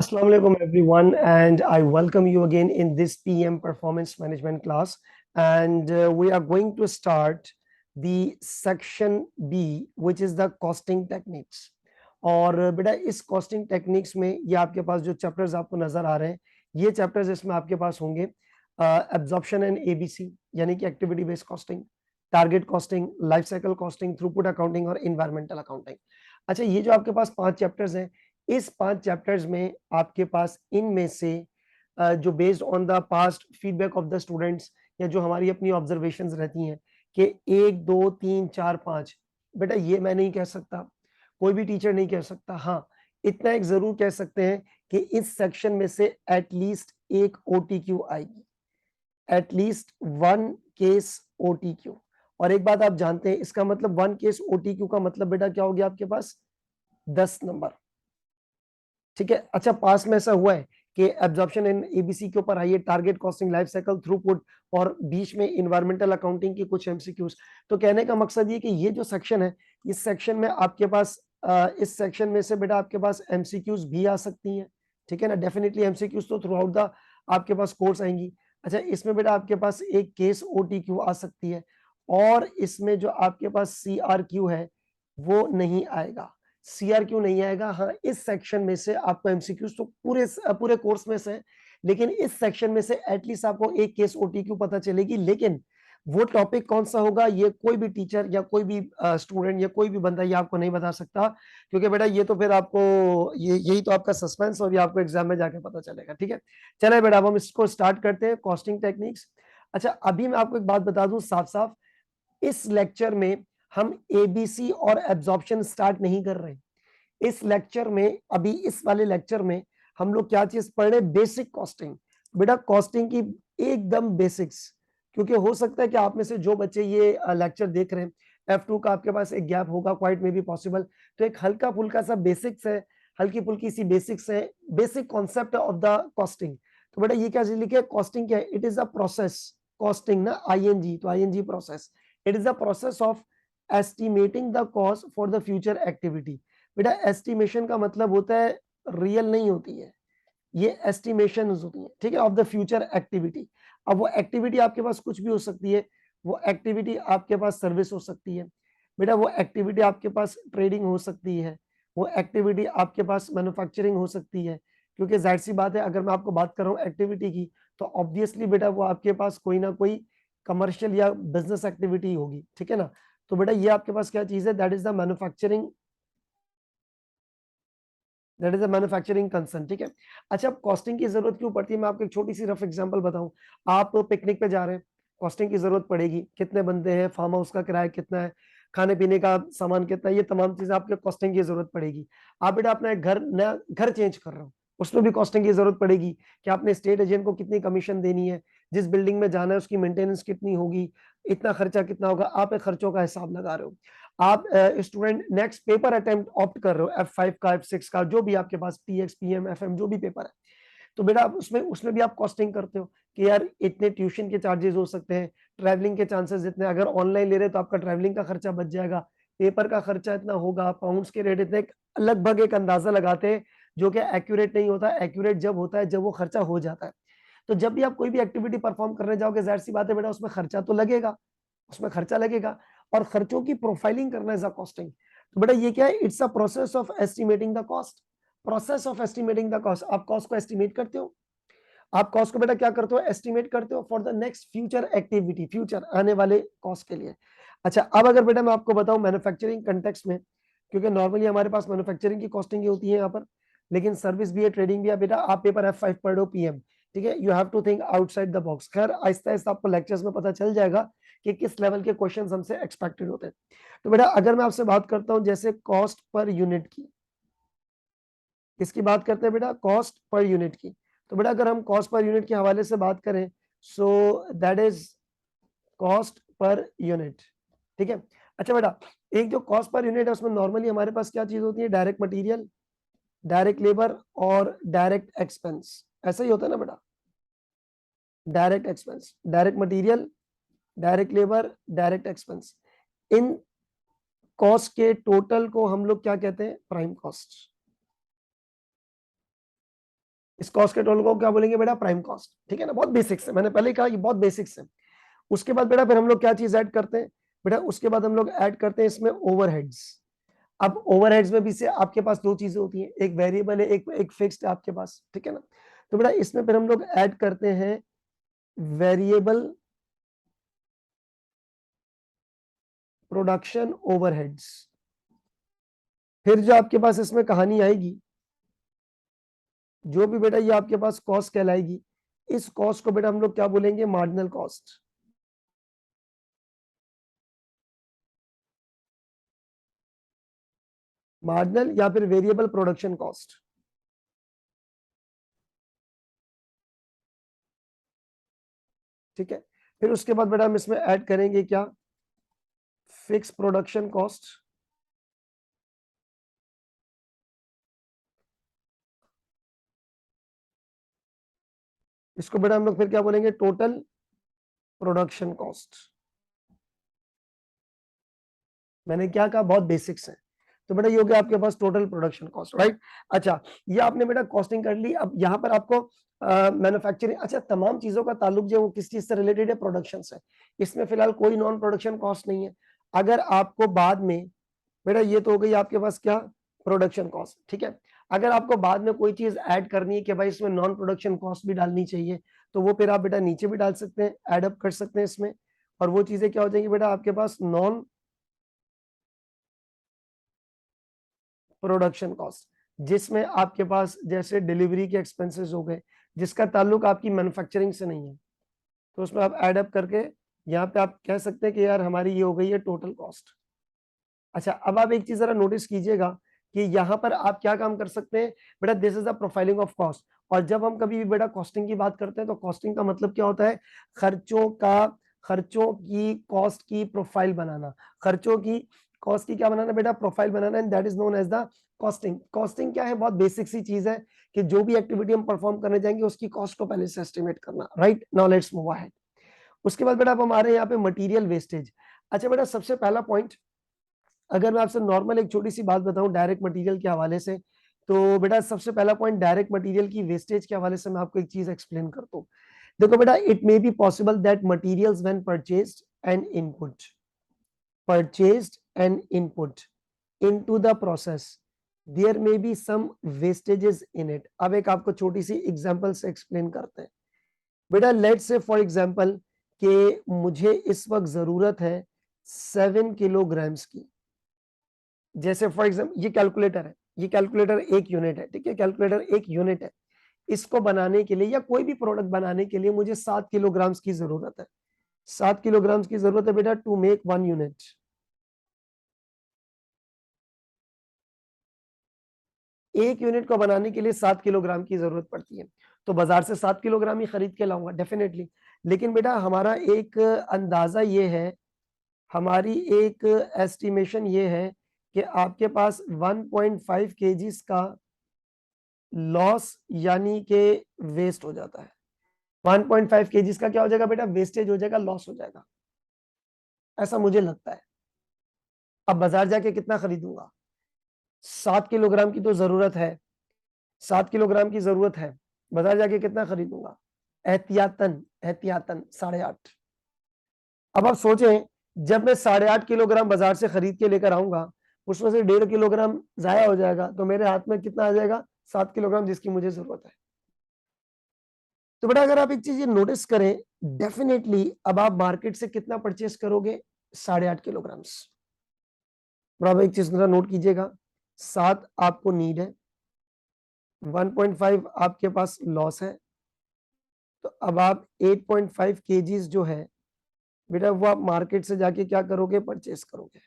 Assalamu alaikum everyone, and I welcome you again in this PM performance management class. And we are going to start the section B, which is the costing techniques. और बेटा इस costing techniques में ये आपके पास जो chapters आपको नजर आ रहे हैं, ये चैप्टर्स इसमें आपके पास होंगे एब्जॉर्प्शन एंड एबीसी, यानी कि activity based costing, target costing, life cycle costing, throughput accounting और इन्वायरमेंटल अकाउंटिंग। अच्छा, ये जो आपके पास 5 चैप्टर्स हैं, इस 5 चैप्टर्स में आपके पास इनमें से जो based on the past feedback of the students या जो हमारी अपनी ऑब्जर्वेशंस रहती हैं कि 1 2 3 4 5, बेटा ये मैं नहीं कह सकता, कोई भी टीचर नहीं कह सकता। हाँ, इतना एक जरूर कह सकते हैं कि इस सेक्शन में से एटलीस्ट एक ओटीक्यू आएगी, एटलीस्ट 1 केस ओटीक्यू। और एक बात आप जानते हैं, इसका मतलब 1 केस ओटीक्यू का मतलब बेटा क्या हो गया आपके पास? 10 नंबर। ठीक है। अच्छा, पास में ऐसा हुआ है कि एब्जॉर्प्शन इन एबीसी के ऊपर आई है, target costing, life cycle, throughput और बीच में इन्वायरमेंटल अकाउंटिंग की कुछ एमसीक्यूज। तो कहने का मकसद ये कि ये जो सेक्शन है, इस सेक्शन में आपके पास इस सेक्शन में से बेटा आपके पास एमसीक्यूज भी आ सकती हैं। ठीक है ना, डेफिनेटली एमसीक्यूज तो थ्रू आउट द आपके पास कोर्स आएंगी। अच्छा, इसमें बेटा आपके पास एक केस ओटीक्यू आ सकती है, और इसमें जो आपके पास सीआरक्यू है वो नहीं आएगा। सीआरक्यू नहीं आएगा। हाँ, इस सेक्शन में से आपको एमसीक्यूज तो पूरे कोर्स में से, लेकिन इस सेक्शन में से एटलीस्ट आपको एक केस ओटीक्यू पता चलेगी। लेकिन वो टॉपिक कौन सा होगा, ये कोई भी टीचर या कोई भी स्टूडेंट या कोई भी बंदा ये आपको नहीं बता सकता, क्योंकि बेटा ये तो फिर आपको यही तो आपका सस्पेंस, और ये आपको एग्जाम में जाके पता चलेगा। ठीक है, चले बेटा अब हम इसको स्टार्ट करते हैं, कॉस्टिंग टेक्निक्स। अच्छा, अभी मैं आपको एक बात बता दूं साफ साफ, इस लेक्चर में हम एबीसी और एब्जॉर्प्शन स्टार्ट नहीं कर रहे। इस लेक्चर में, अभी इस वाले लेक्चर में हम लोग क्या चीज पढ़ रहे? Basic costing. बेटा कॉस्टिंग की एकदम बेसिक्स, क्योंकि हो सकता है कि आप में से जो बच्चे ये लेक्चर देख रहे हैं, F2 का आपके पास एक गैप होगा, क्वाइट में भी पॉसिबल। तो एक हल्का फुल्का सा बेसिक्स है, हल्की फुल्की सी बेसिक्स है, basic concept of the costing. तो बेटा ये क्या चीज लिखे? कॉस्टिंग क्या है? It is a process. Costing ना आईएनजी, तो ING process. It is the process of estimating the cost for the future activity. बेटा एस्टिमेशन का मतलब होता है, रियल नहीं होती है, ये एस्टिमेशन होती है, ठीक है, ऑफ द फ्यूचर एक्टिविटी। अब वो एक्टिविटी आपके पास कुछ भी हो सकती है। वो एक्टिविटी आपके पास सर्विस हो सकती है, बेटा वो एक्टिविटी आपके पास ट्रेडिंग हो सकती है, वो एक्टिविटी आपके पास मैन्युफैक्चरिंग हो सकती है। क्योंकि जाहिर सी बात है, अगर मैं आपको बात कर रहा हूँ एक्टिविटी की, तो ऑब्वियसली बेटा वो आपके पास कोई ना कोई कमर्शियल या बिजनेस एक्टिविटी होगी। ठीक है ना, तो बेटा ये आपके पास क्या चीज है? That is the manufacturing, that is a manufacturing concern. ठीक है। अच्छा, अब कॉस्टिंग की जरूरत क्यों पड़ती है? मैं आपको एक छोटी सी रफ एग्जांपल बताऊं। आप पिकनिक पे जा रहे हैं, कॉस्टिंग की जरूरत पड़ेगी। कितने बंदे हैं, फार्म हाउस का किराया कितना है, खाने पीने का सामान कितना है, ये तमाम चीजें आपके कॉस्टिंग की जरूरत पड़ेगी। आप बेटा अपना एक घर, नया घर चेंज कर रहे हो, उसमें भी कॉस्टिंग की जरूरत पड़ेगी कि आपने स्टेट एजेंट को कितनी कमीशन देनी है, जिस बिल्डिंग में जाना है उसकी मेंटेनेंस कितनी होगी, इतना खर्चा कितना होगा। आप एक खर्चों का हिसाब लगा रहे हो। आप student next paper attempt opt कर रहे हो, F5 का, F6 का, जो भी आपके पास TX PM FM जो भी पेपर है, तो बेटा आप उसमें उसमें भी आप कॉस्टिंग करते हो कि यार इतने ट्यूशन के चार्जेस हो सकते हैं, ट्रैवलिंग के चांसेस इतने, अगर ऑनलाइन ले रहे तो आपका ट्रैवलिंग का खर्चा बच जाएगा, पेपर का खर्चा इतना होगा, पाउंड्स के रेट इतने, लगभग एक अंदाजा लगाते हैं जो कि एक्यूरेट नहीं होता। एक्यूरेट जब होता है जब वो खर्चा हो जाता है। तो जब भी आप कोई भी एक्टिविटी परफॉर्म करने जाओगे, जाहिर सी बात है बेटा उसमें खर्चा तो लगेगा, उसमें खर्चा लगेगा, और खर्चों की प्रोफाइलिंग करना इज अ कॉस्टिंग। तो बेटा ये क्या है? It's a process of estimating the cost. Process of estimating the cost. आप कॉस्ट को एस्टिमेट करते हो, आप कॉस्ट को बेटा क्या करते हो? एस्टिमेट करते हो for the next future activity, future आने वाले कॉस्ट के लिए। अच्छा, अब अगर बेटा मैं आपको बताऊं मैन्युफैक्चरिंग कंटेक्स्ट में, क्योंकि नॉर्मली हमारे पास मैन्युफैक्चरिंग की कॉस्टिंग होती है यहाँ पर, लेकिन सर्विस भी है, ट्रेडिंग भी है। बेटा आप पेपर F5 पढ़ रहे हो PM, ठीक है, you have to think outside the box. खैर आहिस्ता आहिस्ता आपको लेक्चर्स में पता चल जाएगा कि किस लेवल के क्वेश्चंस हमसे एक्सपेक्टेड होते हैं। तो बेटा अगर मैं आपसे बात करता हूं जैसे कॉस्ट पर यूनिट की, किसकी बात करते हैं बेटा? कॉस्ट पर यूनिट की। तो बेटा अगर हम कॉस्ट पर यूनिट के हवाले से बात करें, so that is cost per unit. ठीक है। अच्छा बेटा, एक जो कॉस्ट पर यूनिट है उसमें नॉर्मली हमारे पास क्या चीज होती है? डायरेक्ट मटेरियल, डायरेक्ट लेबर और डायरेक्ट एक्सपेंस। ऐसा ही होता है ना बेटा? Direct expense, direct material, direct labour, direct expense. In cost के टोटल को हम लोग क्या कहते हैं? Prime cost. इस कॉस्ट के टोटल को क्या बोलेंगे बेटा? Prime cost. ठीक है ना, बहुत बेसिक्स है, मैंने पहले ही कहा ये बहुत बेसिक्स है। उसके बाद बेटा फिर हम लोग क्या चीज ऐड करते हैं बेटा? उसके बाद हम लोग ऐड करते हैं इसमें ओवरहेड्स। अब ओवरहेड्स में भी से आपके पास दो चीजें होती हैं, एक वेरिएबल है, एक फिक्स्ड है आपके पास। ठीक है ना, तो बेटा इसमें फिर हम लोग ऐड करते हैं वेरिएबल प्रोडक्शन ओवरहेड्स। फिर जो आपके पास इसमें कहानी आएगी, जो भी बेटा ये आपके पास कॉस्ट कहलाएगी, इस कॉस्ट को बेटा हम लोग क्या बोलेंगे? Marginal cost. मार्जिनल या फिर वेरिएबल प्रोडक्शन कॉस्ट। ठीक है, फिर उसके बाद बेटा हम इसमें ऐड करेंगे क्या? Fix production cost. इसको बेटा हम लोग फिर क्या बोलेंगे? Total production cost. मैंने क्या कहा? बहुत बेसिक्स है। तो बेटा ये हो गया आपके पास टोटल प्रोडक्शन कॉस्ट, राइट। अच्छा, ये आपने बेटा कॉस्टिंग कर ली। अब यहाँ पर आपको मैन्युफैक्चरिंग, अच्छा तमाम चीजों का ताल्लुक जो है वो किस चीज से रिलेटेड है? प्रोडक्शन से। इसमें फिलहाल कोई नॉन प्रोडक्शन कॉस्ट नहीं है। अगर आपको बाद में बेटा, ये तो हो गई आपके पास क्या? Production cost. ठीक है, अगर आपको बाद में कोई चीज ऐड करनी है कि भाई इसमें नॉन प्रोडक्शन कॉस्ट भी डालनी चाहिए, तो वो फिर आप बेटा नीचे भी डाल सकते हैं, ऐड अप कर सकते हैं इसमें। और वो चीजें क्या हो जाएंगी बेटा आपके पास? नॉन प्रोडक्शन कॉस्ट, जिसमें आपके पास जैसे डिलीवरी के एक्सपेंसेस हो गए, जिसका ताल्लुक आपकी मैन्युफैक्चरिंग से नहीं है, तो उसमें आप ऐड अप करके यहाँ पे आप कह सकते हैं कि यार हमारी ये हो गई है टोटल कॉस्ट। अच्छा, अब आप एक चीज जरा नोटिस कीजिएगा कि यहाँ पर आप क्या काम कर सकते हैं बेटा? This is the profiling of cost. और जब हम कभी भी बेटा कॉस्टिंग की बात करते हैं, तो कॉस्टिंग का मतलब क्या होता है? खर्चों की कॉस्ट की प्रोफाइल बनाना। खर्चों की कॉस्ट की क्या बनाना बेटा? प्रोफाइल बनाना, and that is known as the costing. Costing क्या है? बहुत बेसिक सी चीज है कि जो भी एक्टिविटी हम परफॉर्म करने जाएंगे उसकी कॉस्ट को पहले से एस्टिमेट करना। Right, now let's move ahead. उसके बाद बेटा अब हमारे यहाँ पे मटेरियल वेस्टेज। अच्छा बेटा, सबसे पहला पॉइंट, अगर मैं आपसे नॉर्मल एक छोटी सी बात बताऊं डायरेक्ट मटेरियल के हवाले से, तो बेटा सबसे पहला पॉइंट डायरेक्ट मटेरियल की वेस्टेज के हवाले से मैं आपको एक चीज एक्सप्लेन करता हूं। देखो बेटा, it may be possible that materials when purchased and input into the process, there may be some wastages in it. अब एक आपको छोटी सी एग्जांपल से एक्सप्लेन करते हैं। बेटा लेट्स से फॉर एग्जांपल कि मुझे इस वक्त जरूरत है 7 किलोग्राम्स की। जैसे फॉर एग्जाम्पल ये कैलकुलेटर है, ये कैलकुलेटर एक यूनिट है। ठीक है, कैलकुलेटर एक यूनिट है। इसको बनाने के लिए या कोई भी प्रोडक्ट बनाने के लिए मुझे 7 किलोग्राम्स की जरूरत है। 7 किलोग्राम्स की जरूरत है बेटा टू मेक 1 यूनिट। एक यूनिट को बनाने के लिए 7 किलोग्राम की जरूरत पड़ती है। तो बाजार से 7 किलोग्राम ही खरीद के लाऊंगा डेफिनेटली। लेकिन बेटा हमारा एक अंदाजा ये है, हमारी एक एस्टिमेशन ये है कि आपके पास 1.5 केजीज का लॉस यानी कि वेस्ट हो जाता है। 1.5 केजीज का क्या हो जाएगा बेटा? वेस्टेज हो जाएगा, लॉस हो जाएगा, ऐसा मुझे लगता है। अब बाजार जाके कितना खरीदूंगा? 7 किलोग्राम की तो जरूरत है, 7 किलोग्राम की जरूरत है। बाजार जाके कितना खरीदूंगा? एहतियातन एहतियातन 8.5। अब आप सोचें, जब मैं 8.5 किलोग्राम बाजार से खरीद के लेकर आऊंगा, उसमें से 1.5 किलोग्राम जाया हो जाएगा, तो मेरे हाथ में कितना आ जाएगा? 7 किलोग्राम, जिसकी मुझे जरूरत है। तो बेटा अगर आप एक चीज ये नोटिस करें, डेफिनेटली अब आप मार्केट से कितना परचेस करोगे? 8.5 किलोग्राम्स। और आप एक चीज जरा नोट कीजिएगा, 7 आपको नीड है, 1.5 आपके पास लॉस है। तो अब आप 8.5 केजीज जो है बेटा, वो आप मार्केट से जाके क्या करोगे? परचेस करोगे।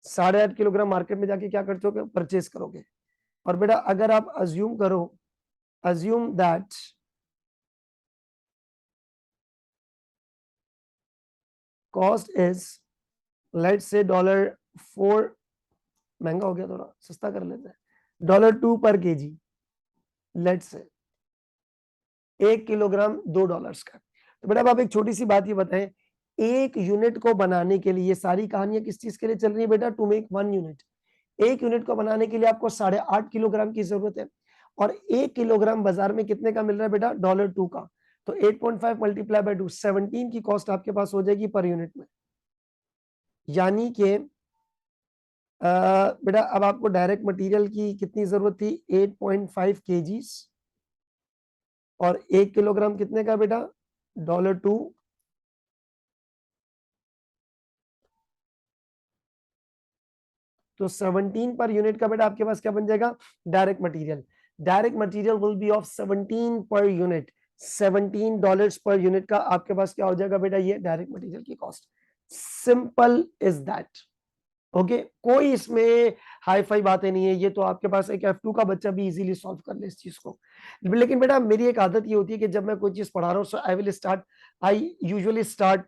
8.5 किलोग्राम मार्केट में जाके क्या करते हो? परचेस करोगे। और बेटा अगर आप अज्यूम करो, assume that cost is, let's say $4, महंगा हो गया थोड़ा, सस्ता कर लेते हैं, $2 पर केजी। लेट्स से 1 किलोग्राम $2 का। तो बेटा अब आप एक छोटी सी बात ये बताएं, एक यूनिट को बनाने के लिए, ये सारी कहानियां किस चीज के लिए चल रही है बेटा? To make 1 unit. एक यूनिट को बनाने के लिए आपको 8.5 किलोग्राम की जरूरत है। और 1 किलोग्राम बाजार में कितने का मिल रहा है बेटा, $2 का। तो 8.5 मल्टीप्लाई बाय 2, 17 की कॉस्ट आपके पास हो जाएगी पर यूनिट में। यानी कि बेटा अब आपको डायरेक्ट मटेरियल की कितनी जरूरत थी, 8.5 kgs, और 1 किलोग्राम कितने का बेटा, $2। तो 17 पर यूनिट का बेटा आपके पास क्या बन जाएगा, direct material. Direct material will be of 17 per unit, $17 per unit का आपके पास क्या हो जाएगा बेटा, ये डायरेक्ट मटेरियल की cost. Simple is that. Okay, कोई इसमें हाई फाई बातें नहीं है, ये तो आपके पास एक F2 का बच्चा भी इजीली सॉल्व कर ले इस चीज को। लेकिन बेटा मेरी एक आदत ये होती है कि जब मैं कोई चीज पढ़ा रहा हूँ, so I usually start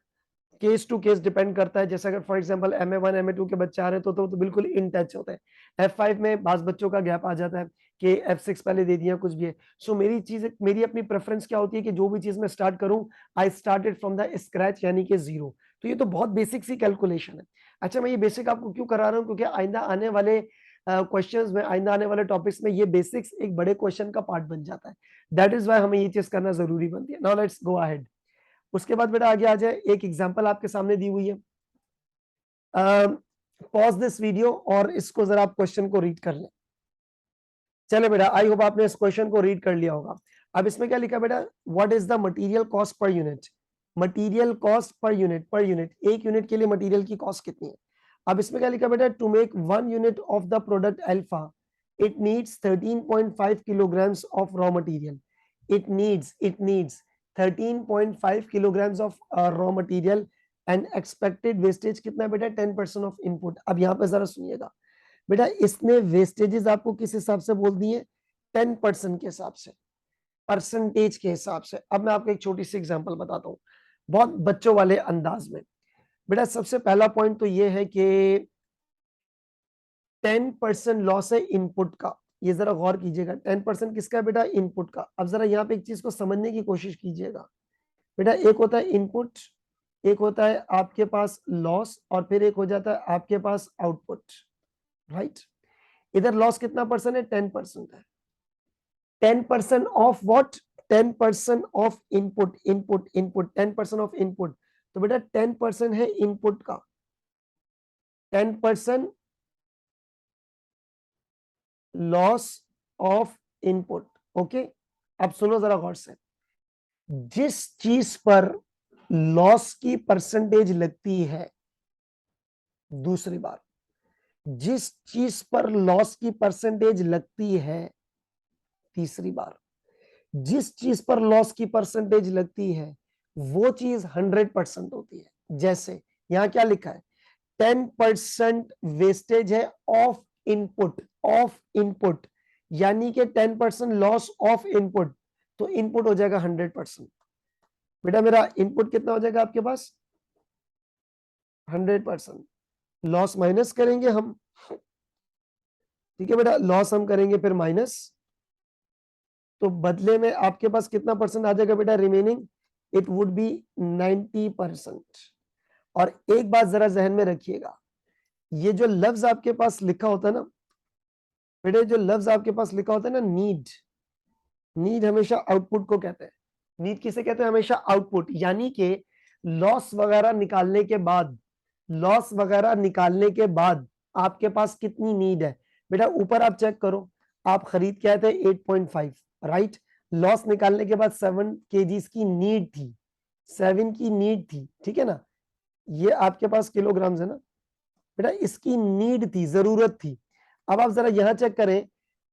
case to case, depend करता है। जैसे अगर फॉर एग्जांपल MA1 MA2 के बच्चे आ रहे हैं तो बिल्कुल इन टच होते हैं। F5 में बास बच्चों का गैप आ जाता है कि F6 पहले दे दिया, कुछ भी है। सो मेरी अपनी प्रेफरेंस क्या होती है कि जो भी चीज मैं स्टार्ट करूं, I started from the scratch, यानी कि जीरो। तो ये तो बहुत बेसिक सी कैलकुलेशन है। अच्छा, मैं ये बेसिक आपको क्यों करा रहा हूँ, क्योंकि आइंदा आने वाले क्वेश्चंस में, आइंदा आने वाले टॉपिक्स में ये बेसिक्स एक बड़े क्वेश्चन का पार्ट बन जाता है। दैट इज वाई हमें ये चीज करना जरूरी बनती है। Now let's go ahead. उसके बाद बेटा आगे आ जाए, एक एग्जांपल आपके सामने दी हुई है। पॉज दिस वीडियो और इसको जरा आप क्वेश्चन को रीड कर लें। चले बेटा, आई होप आपने इस क्वेश्चन को रीड कर लिया होगा। अब इसमें क्या लिखा बेटा, what is the material cost per unit. Material cost per unit, एक यूनिट के लिए मटेरियल की कॉस्ट कितनी है। अब इसमें क्या लिखा बेटा, to make 1 unit of the product alpha it needs 13.5 kilograms of raw material. It needs 13.5 kilograms of raw material and expected wastage कितना है बेटा, 10% ऑफ इनपुट। अब यहाँ पे जरा सुनिएगा बेटा, इसने वेस्टेजेस आपको किस हिसाब से बोल दिए, 10% के हिसाब से, परसेंटेज के हिसाब से। अब मैं आपको एक छोटी सी एग्जांपल बताता हूँ बहुत बच्चों वाले अंदाज में। बेटा सबसे पहला पॉइंट तो ये है कि 10% लॉस है इनपुट का। ये जरा गौर कीजिएगा, 10% किसका है बेटा, इनपुट का। अब जरा यहाँ पे एक चीज को समझने की कोशिश कीजिएगा बेटा, एक होता है इनपुट, एक होता है आपके पास लॉस, और फिर एक हो जाता है आपके पास आउटपुट, राइट। इधर लॉस कितना परसेंट है, 10% है। 10% of what, 10% of input 10% of input. तो बेटा 10% है इनपुट का, 10% लॉस ऑफ इनपुट। ओके, अब सुनो जरा गौर से, जिस चीज पर लॉस की परसेंटेज लगती है, दूसरी बार, जिस चीज पर लॉस की परसेंटेज लगती है, तीसरी बार, जिस चीज पर लॉस की परसेंटेज लगती है वो चीज 100% होती है। जैसे यहां क्या लिखा है, 10% वेस्टेज है ऑफ इनपुट, यानी कि 10% लॉस ऑफ इनपुट, तो इनपुट हो जाएगा 100%। बेटा मेरा इनपुट कितना हो जाएगा आपके पास, 100%। लॉस माइनस करेंगे हम, ठीक है बेटा, लॉस हम करेंगे फिर माइनस, तो बदले में आपके पास कितना परसेंट आ जाएगा बेटा, रिमेनिंग इट वुड बी 90%। और एक बात जरा जहन में रखिएगा, ये जो लफ्ज आपके पास लिखा होता है ना बेटे, जो लफ्ज आपके पास लिखा होता है ना, नीड हमेशा आउटपुट को कहते हैं। नीड किसे कहते हैं, हमेशा आउटपुट। यानी कि लॉस वगैरह निकालने के बाद, आपके पास कितनी नीड है। बेटा ऊपर आप चेक करो, आप खरीद के आए थे 8.5, राइट। लॉस निकालने के बाद 7 kgs की नीड थी, 7 की नीड थी, ठीक है ना। ये आपके पास किलोग्राम्स है ना बेटा, इसकी नीड थी, जरूरत थी। अब आप जरा यहां चेक करें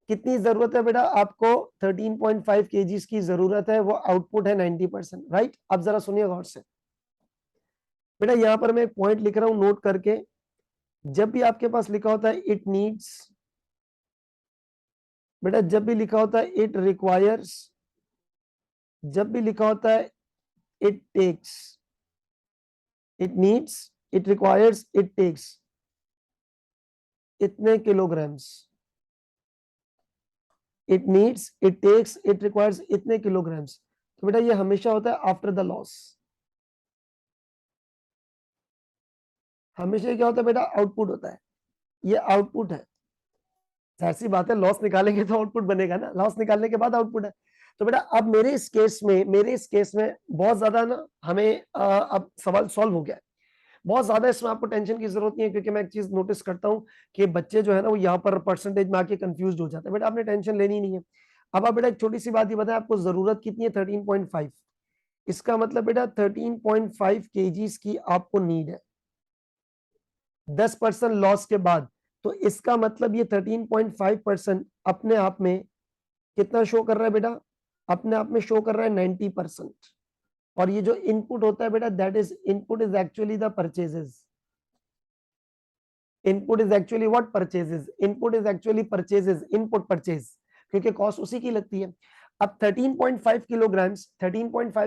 कितनी जरूरत है बेटा, आपको 13.5 kgs की जरूरत है, वो आउटपुट है 90%, राइट। अब जरा सुनिए गौर से बेटा, यहां पर मैं एक पॉइंट लिख रहा हूं नोट करके, जब भी आपके पास लिखा होता है इट नीड्स, बेटा जब भी लिखा होता है इट रिक्वायर्स, जब भी लिखा होता है it takes, it needs, it requires, it takes, इतने kilograms, it needs, it takes, it requires इतने किलोग्राम्स। तो बेटा ये हमेशा होता है आफ्टर द लॉस, हमेशा क्या होता है बेटा, आउटपुट होता है। ये आउटपुट है, जाहिर सी बात है, लॉस निकालेंगे तो आउटपुट बनेगा ना, लॉस निकालने के बाद आउटपुट है। तो बेटा अब मेरे इस केस में बहुत ज्यादा ना हमें अब सवाल सॉल्व हो गया है। बहुत ज्यादा इसमें आपको टेंशन की जरूरत नहीं है, क्योंकि मैं एक चीज नोटिस करता हूँ कि बच्चे जो है ना वो यहाँ पर परसेंटेज में आके कंफ्यूज हो जाते हैं। बेटा आपने टेंशन लेनी नहीं है। अब आप बेटा एक छोटी सी बात ये बताएं, आपको जरूरत कितनी है? 13.5। इसका मतलब बेटा 13.5 केजीज की आपको नीड है 10% लॉस के बाद। तो इसका मतलब ये 13.5% अपने आप में कितना शो कर रहा है बेटा? अपने आप में शो कर रहा है 90%। और ये जो इनपुट होता है बेटा, that is input is actually the purchases. Input is actually what? Purchases. Input is actually purchases, input purchase, क्योंकि कॉस्ट उसी की लगती है। अब 13.5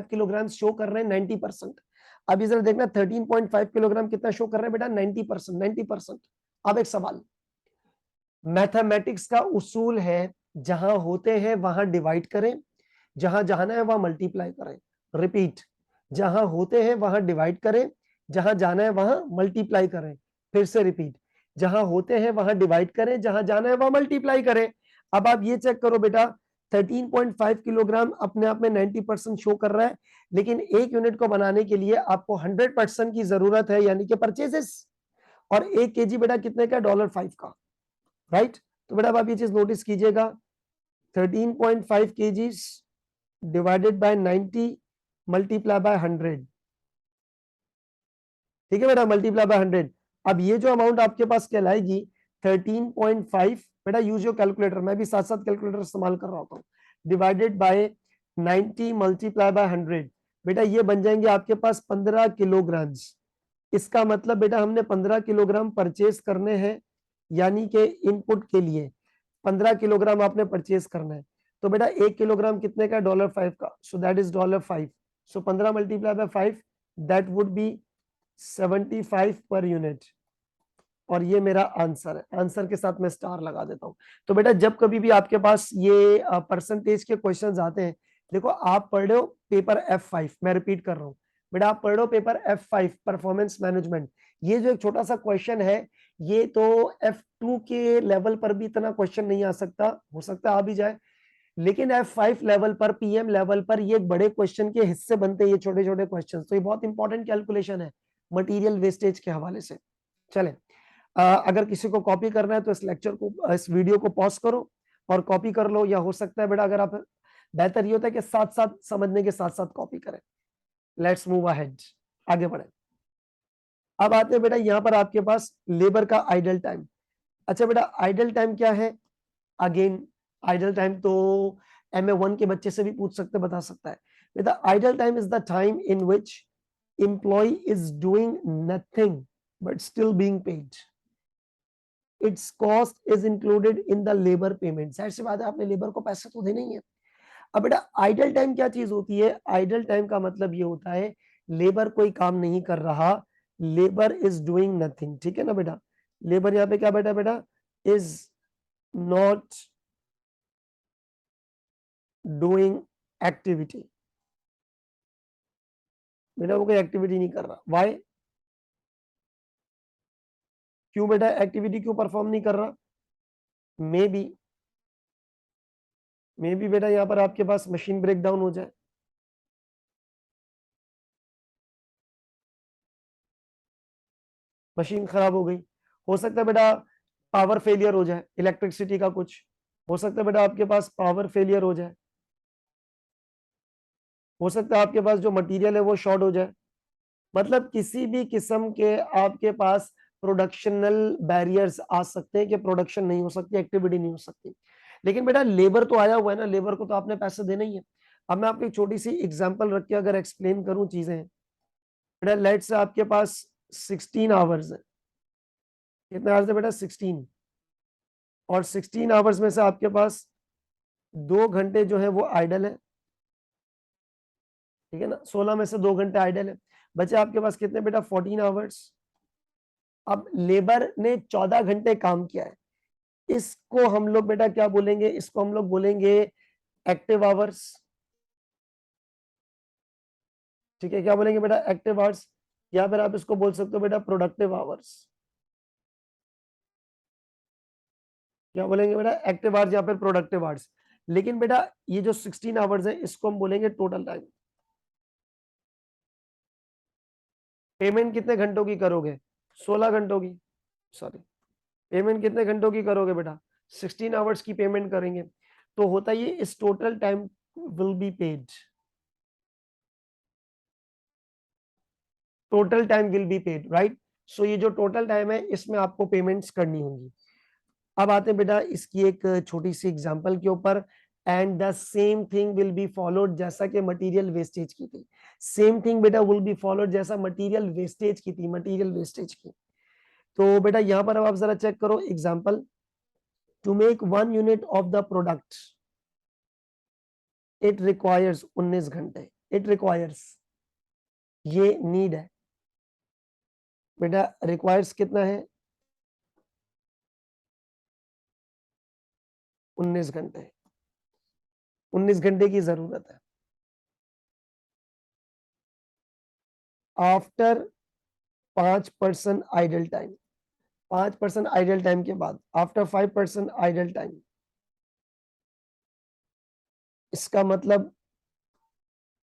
किलोग्राम शो कर रहे हैं 90%। अब इधर देखना 13.5 किलोग्राम कितना शो कर रहे हैं बेटा? 90%। 90%। अब एक सवाल, मैथमेटिक्स का उसूल है जहां होते हैं वहां डिवाइड करें, जहां जाना है वहां मल्टीप्लाई करें। रिपीट, जहां होते हैं वहां डिवाइड करें, जहां जाना है वहां मल्टीप्लाई करें। फिर से रिपीट, जहां होते हैं वहां डिवाइड करें, जहां जाना है वहां मल्टीप्लाई करें। अब आप ये चेक करो बेटा, 13.5 किलोग्राम अपने आप में 90% शो कर रहा है, लेकिन एक यूनिट को बनाने के लिए आपको 100% की जरूरत है, यानी कि परचेजेस। और 1 केजी बेटा कितने का? $5 का, राइट? तो बेटा आप ये चीज नोटिस कीजिएगा, 13.5 KGs divided by 90 multiply by 100। ठीक है बेटा, मल्टीप्लाई बाय 100। अब ये जो अमाउंट आपके पास कहलाएगी 13.5, बेटा यूज योर कैलकुलेटर, मैं भी साथ साथ कैलकुलेटर इस्तेमाल कर रहा हूँ, डिवाइडेड बाय 90 मल्टीप्लाई बाय 100। बेटा ये बन जाएंगे आपके पास 15 किलोग्राम। इसका मतलब बेटा हमने 15 किलोग्राम परचेज करने हैं, यानी कि इनपुट के लिए 15 किलोग्राम आपने परचेज करना है। तो बेटा 1 किलोग्राम कितने का? $5 का। So that is $5। So 15 multiply by 5, that would be 75 per unit. और ये मेरा आंसर है। आंसर के साथ मैं स्टार लगा देता हूं। तो बेटा जब कभी भी आपके पास ये परसेंटेज के क्वेश्चंस आते हैं, देखो आप पढ़ रहे हो पेपर F5, मैं रिपीट कर रहा हूं बेटा, आप पढ़ रहे हो पेपर F5 परफॉर्मेंस मैनेजमेंट। ये जो एक छोटा सा क्वेश्चन है, ये तो F2 के लेवल पर भी इतना क्वेश्चन नहीं आ सकता, हो सकता है आ भी जाए, लेकिन F5 लेवल पर, PM लेवल पर ये एक बड़े क्वेश्चन के हिस्से बनते हैं, ये छोटे छोटे क्वेश्चन। तो ये बहुत इंपॉर्टेंट कैलकुलेशन है मटेरियल वेस्टेज के हवाले से। चले, अगर किसी को कॉपी करना है तो इस लेक्चर को, इस वीडियो को पॉज करो और कॉपी कर लो, या हो सकता है बेटा अगर आप, बेहतर ये होता है कि साथ साथ समझने के साथ साथ कॉपी करें। लेट्स मूव अहेड, आगे बढ़े। अब आते हैं बेटा यहाँ पर आपके पास लेबर का आइडल टाइम। अच्छा बेटा आइडल टाइम क्या है? अगेन आइडल टाइम तो MA1 के बच्चे से भी पूछ सकते, बता सकता है बेटा। Idle time is the time in which employee is doing nothing but still being paid. Its cost is included in the labour payment. जाहिर सी बात है, आपने लेबर को पैसे तो देने ही है। अब बेटा आइडल टाइम क्या चीज होती है? आइडल टाइम का मतलब ये होता है लेबर कोई काम नहीं कर रहा, लेबर इज डूइंग नथिंग। ठीक है ना बेटा? लेबर यहाँ पे क्या बेटा इज नॉट डूइंग एक्टिविटी। बेटा वो कोई एक्टिविटी नहीं कर रहा। वाई? क्यों बेटा एक्टिविटी क्यों परफॉर्म नहीं कर रहा? मे बी बेटा यहाँ पर आपके पास मशीन ब्रेक डाउन हो जाए, मशीन खराब हो गई। हो सकता है बेटा पावर फेलियर हो जाए, इलेक्ट्रिसिटी का कुछ। हो सकता है बेटा आपके पास पावर फेलियर हो जाए। हो सकता है आपके पास जो मटेरियल है वो शॉर्ट हो जाए। मतलब किसी भी किस्म के आपके पास प्रोडक्शनल बैरियर्स आ सकते हैं कि प्रोडक्शन नहीं हो सकती, एक्टिविटी नहीं हो सकती। लेकिन बेटा लेबर तो आया हुआ है ना, लेबर को तो आपने पैसे देना ही है। अब मैं आपको एक छोटी सी एग्जांपल रख के अगर एक्सप्लेन करूं चीजें, बेटा लेट से आपके पास 16 आवर्स है। कितने आवर्स है बेटा? 16। और 16 आवर्स में से आपके पास 2 घंटे जो है वो आइडल है। ठीक है ना? 16 में से 2 घंटे आइडल है, बचे आपके पास कितने बेटा? 14 आवर्स। अब लेबर ने 14 घंटे काम किया है, इसको हम लोग बेटा क्या बोलेंगे? इसको हम लोग बोलेंगे एक्टिव आवर्स। ठीक है, क्या बोलेंगे बेटा? Active hours. या फिर आप इसको बोल सकते हो बेटा प्रोडक्टिव आवर्स। क्या बोलेंगे बेटा, एक्टिव आवर्स या फिर प्रोडक्टिव आवर्स। लेकिन बेटा ये जो 16 आवर्स है इसको हम बोलेंगे टोटल टाइम। पेमेंट कितने घंटों की करोगे, 16 घंटों की, सॉरी, पेमेंट कितने घंटों की करोगे बेटा, 16 आवर्स की पेमेंट करेंगे। तो होता ये इस total time will be paid, total time will be paid, right. So ये जो टोटल टाइम है इसमें आपको पेमेंट्स करनी होंगी। अब आते हैं बेटा इसकी एक छोटी सी एग्जांपल के ऊपर। And the same thing will be followed, जैसा कि मटेरियल वेस्टेज की थी, सेम थिंग बेटा विल बी फॉलोड जैसा मटेरियल वेस्टेज की थी, मटेरियल वेस्टेज की। तो बेटा यहां पर अब आप जरा चेक करो example. To make 1 unit of the product it requires 19 घंटे, इट रिक्वायर्स, ये नीड है बेटा, रिक्वायर्स कितना है, 19 घंटे, 19 घंटे की जरूरत है। After 5% idle time, 5% idle time के बाद, आफ्टर 5% आइडल टाइम, इसका मतलब,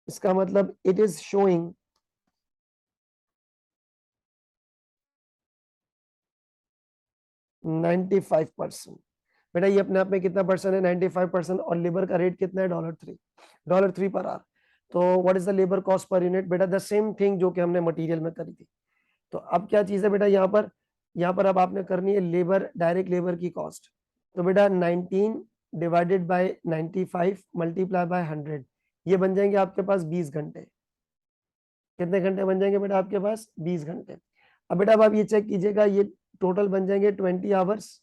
इसका मतलब इट इज शोइंग 95%। बेटा ये अपने आप में कितना परसेंट है, 95%, और लेबर का रेट कितना है, $3, $3 पर आवर। तो what is the labour cost per unit, बेटा द सेम थिंग जो कि हमने मटेरियल में करी थी। तो अब क्या चीज है बेटा, यहाँ पर अब आपने करनी है लेबर, डायरेक्ट लेबर की कॉस्ट। तो बेटा 19 डिवाइडेड बाय 95 मल्टीप्लाई बाय 100, ये बन जाएंगे आपके पास 20 घंटे। कितने घंटे बन जाएंगे बेटा आपके पास, 20 घंटे। अब बेटा अब आप ये चेक कीजिएगा, ये टोटल बन जाएंगे 20 आवर्स,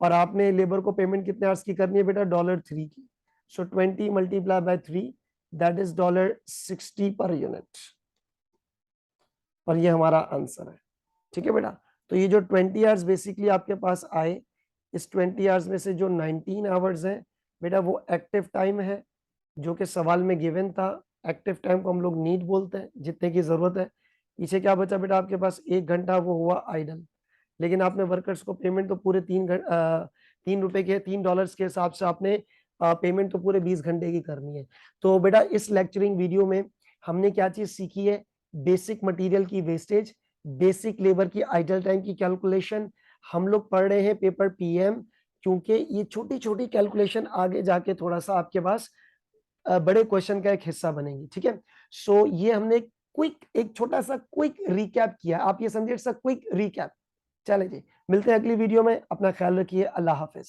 और आपने लेबर को पेमेंट कितने आवर्स की करनी है बेटा, $3 की। सो 20 multiply by 3, that is $60 per unit, और ये हमारा आंसर है। ठीक है बेटा। तो ये जो 20 आवर्स बेसिकली आपके पास आए, इस 20 आवर्स में से जो 19 आवर्स है बेटा वो एक्टिव टाइम है, जो कि सवाल में गिवन था। एक्टिव टाइम को हम लोग नीड बोलते हैं, जितने की जरूरत है। पीछे क्या बचा बेटा आपके पास, 1 घंटा, वो हुआ आइडल। लेकिन आपने वर्कर्स को पेमेंट तो पूरे 3 रुपए के, $3 के हिसाब से आपने पेमेंट तो पूरे 20 घंटे की करनी है। तो बेटा इस लेक्चरिंग वीडियो में हमने क्या चीज सीखी है, बेसिक मटेरियल की वेस्टेज, बेसिक लेबर की आइडल टाइम की कैलकुलेशन। हम लोग पढ़ रहे हैं पेपर पीएम, क्योंकि ये छोटी छोटी कैलकुलेशन आगे जाके थोड़ा सा आपके पास बड़े क्वेश्चन का एक हिस्सा बनेंगी। ठीक है। सो ये हमने क्विक, एक छोटा सा क्विक रिकैप किया, आप ये समझिए क्विक रिकैप। चले जी, मिलते हैं अगली वीडियो में, अपना ख्याल रखिए, अल्लाह हाफिज।